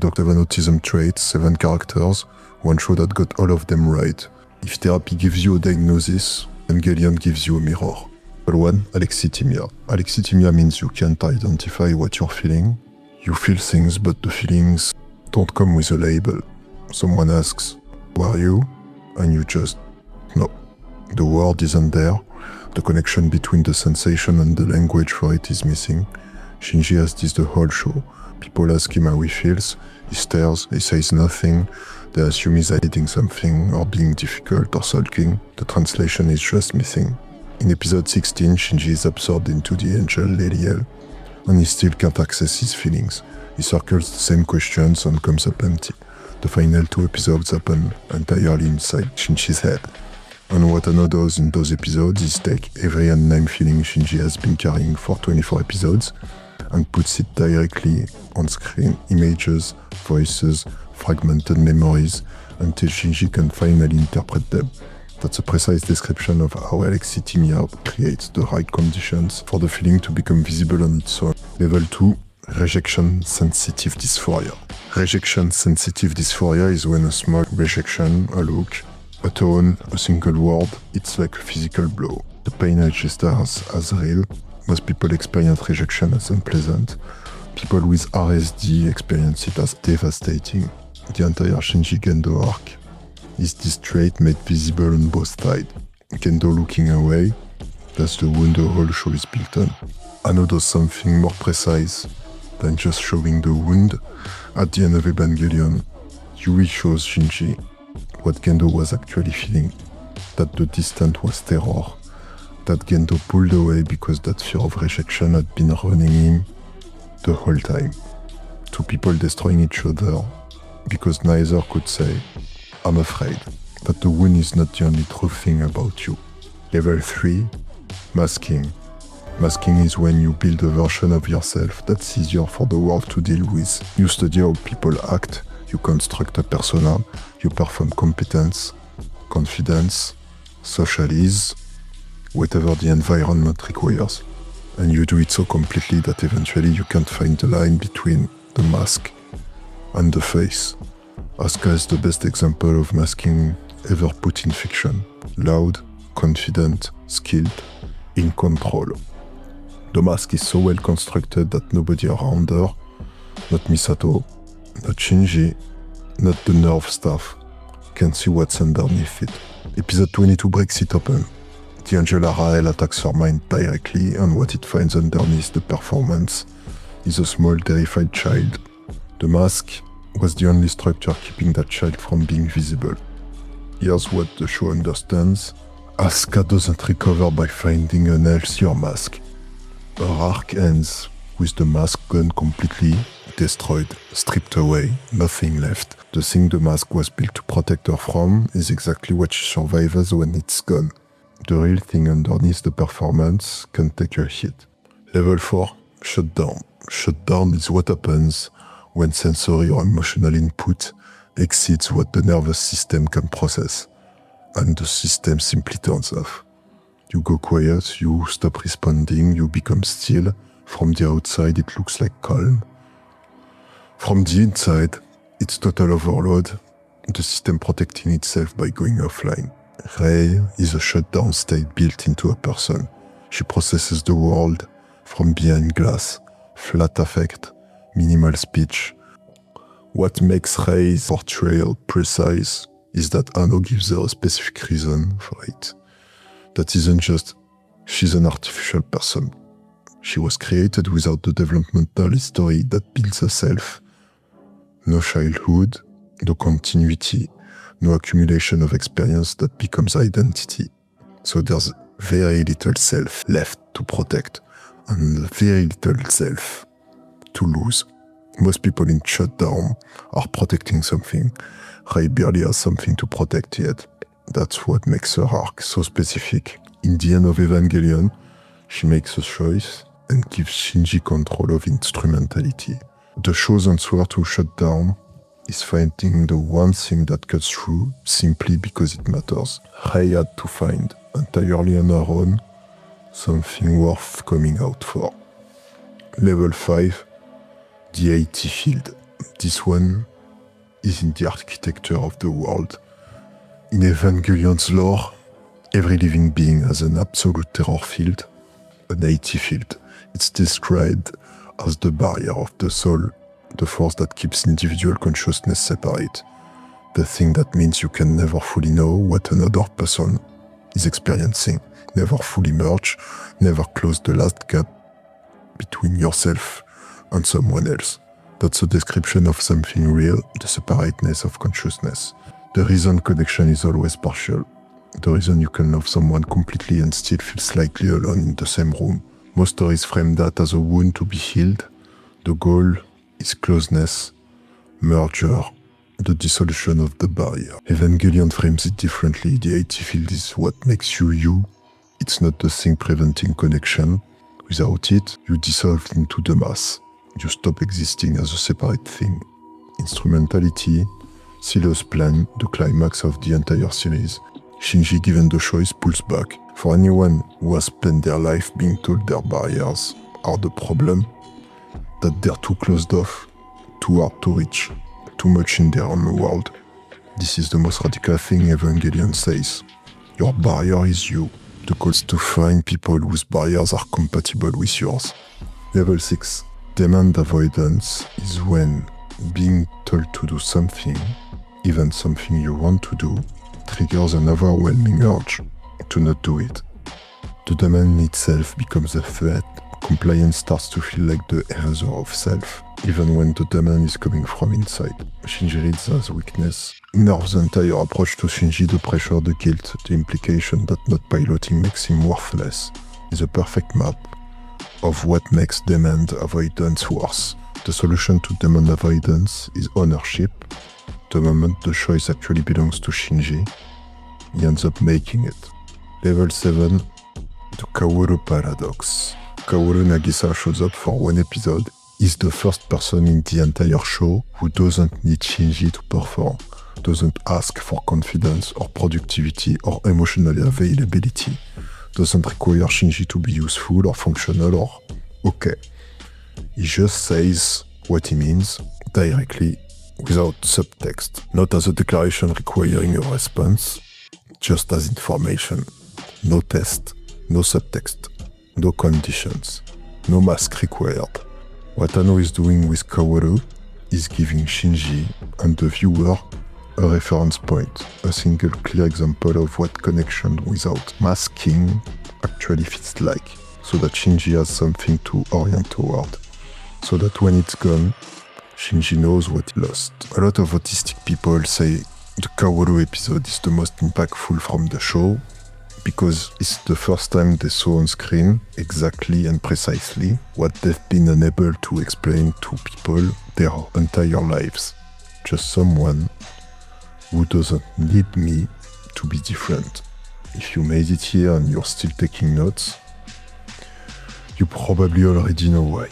Doctor of an autism traits, 7 characters, one show that got all of them right. If therapy gives you a diagnosis, Evangelion gives you a mirror. Number 1, alexithymia. Alexithymia means you can't identify what you're feeling. You feel things, but the feelings don't come with a label. Someone asks, "Who are you?" And you just, no. The word isn't there. The connection between the sensation and the language for it is missing. Shinji has this the whole show. People ask him how he feels. He stares, he says nothing. They assume he's hiding something or being difficult or sulking. The translation is just missing. In episode 16, Shinji is absorbed into the angel Leliel, and he still can't access his feelings. He circles the same questions and comes up empty. The final 2 episodes happen entirely inside Shinji's head. And what Anno does in those episodes is take every unnamed feeling Shinji has been carrying for 24 episodes and puts it directly on screen. Images, voices, fragmented memories, until Shinji can finally interpret them. That's a precise description of how alexithymia creates the right conditions for the feeling to become visible on its own. Level 2, rejection-sensitive dysphoria. Rejection-sensitive dysphoria is when a small rejection, a look, a tone, a single word, it's like a physical blow. The pain registers as real. Most people experience rejection as unpleasant. People with RSD experience it as devastating. The entire Shinji Gendo arc is this trait made visible on both sides. Gendo looking away, that's the wound the whole show is built on. Anno does something more precise than just showing the wound. At the end of Evangelion, Yui shows Shinji what Gendo was actually feeling, that the distance was terror, that Gendo pulled away because that fear of rejection had been running him the whole time. 2 people destroying each other because neither could say, "I'm afraid," that the wound is not the only true thing about you. Level 3, masking. Masking is when you build a version of yourself that's easier for the world to deal with. You study how people act, you construct a persona, you perform competence, confidence, social ease, whatever the environment requires. And you do it so completely that eventually you can't find the line between the mask and the face. Asuka is the best example of masking ever put in fiction. Loud, confident, skilled, in control. The mask is so well constructed that nobody around her, not Misato, not Shinji, not the nerve staff, can see what's underneath it. Episode 22 breaks it open. The angel Arael attacks her mind directly, and what it finds underneath the performance is a small terrified child. The mask was the only structure keeping that child from being visible. Here's what the show understands. Asuka doesn't recover by finding an healthier mask. Her arc ends with the mask gone completely, destroyed, stripped away, nothing left. The thing the mask was built to protect her from is exactly what she survives when it's gone. The real thing underneath the performance can take a hit. Level 4, shutdown. Shutdown is what happens when sensory or emotional input exceeds what the nervous system can process, and the system simply turns off. You go quiet, you stop responding, you become still. From the outside, it looks like calm. From the inside, it's total overload, the system protecting itself by going offline. Rei is a shutdown state built into a person. She processes the world from behind glass, flat affect, minimal speech. What makes Rei's portrayal precise is that Anno gives her a specific reason for it. That isn't just, she's an artificial person. She was created without the developmental history that builds herself. No childhood, no continuity, no accumulation of experience that becomes identity. So there's very little self left to protect, and very little self to lose. Most people in shutdown are protecting something. Rei barely has something to protect yet. That's what makes her arc so specific. In the end of Evangelion, she makes a choice and gives Shinji control of instrumentality. The show's answer to shutdown is finding the one thing that cuts through simply because it matters. Rei had to find, entirely on her own, something worth coming out for. Level 5, the AT field. This one is in the architecture of the world. In Evangelion's lore, every living being has an absolute terror field, an AT field. It's described as the barrier of the soul, the force that keeps individual consciousness separate, the thing that means you can never fully know what another person is experiencing, never fully merge, never close the last gap between yourself and someone else. That's a description of something real, the separateness of consciousness. The reason connection is always partial. The reason you can love someone completely and still feel slightly alone in the same room. Most stories frame that as a wound to be healed. The goal is closeness, merger, the dissolution of the barrier. Evangelion frames it differently. The AT field is what makes you you. It's not the thing preventing connection. Without it, you dissolve into the mass. You stop existing as a separate thing. Instrumentality, Silo's plan, the climax of the entire series. Shinji, given the choice, pulls back. For anyone who has spent their life being told their barriers are the problem, that they're too closed off, too hard to reach, too much in their own world. This is the most radical thing Evangelion says. Your barrier is you. The goal is to find people whose barriers are compatible with yours. Level 6. Demand avoidance is when being told to do something, even something you want to do, triggers an overwhelming urge to not do it. The demand itself becomes a threat. Compliance starts to feel like the eraser of self, even when the demand is coming from inside. Shinji reads as weakness. Nerves the entire approach to Shinji, the pressure, the guilt, the implication that not piloting makes him worthless, is a perfect map of what makes demand avoidance worse. The solution to demand avoidance is ownership. The moment the choice actually belongs to Shinji, he ends up making it. Level 7. The Kaworu Paradox. Kaworu Nagisa shows up for one episode. He's the first person in the entire show who doesn't need Shinji to perform, doesn't ask for confidence or productivity or emotional availability, doesn't require Shinji to be useful or functional or okay. He just says what he means directly without subtext, not as a declaration requiring a response, just as information. No test, no subtext, no conditions, no mask required. What Anno is doing with Kaworu is giving Shinji and the viewer a reference point, a single clear example of what connection without masking actually feels like, so that Shinji has something to orient toward, so that when it's gone, Shinji knows what he lost. A lot of autistic people say the Kaworu episode is the most impactful from the show, because it's the first time they saw on screen exactly and precisely what they've been unable to explain to people their entire lives. Just someone who doesn't need me to be different. If you made it here and you're still taking notes, you probably already know why.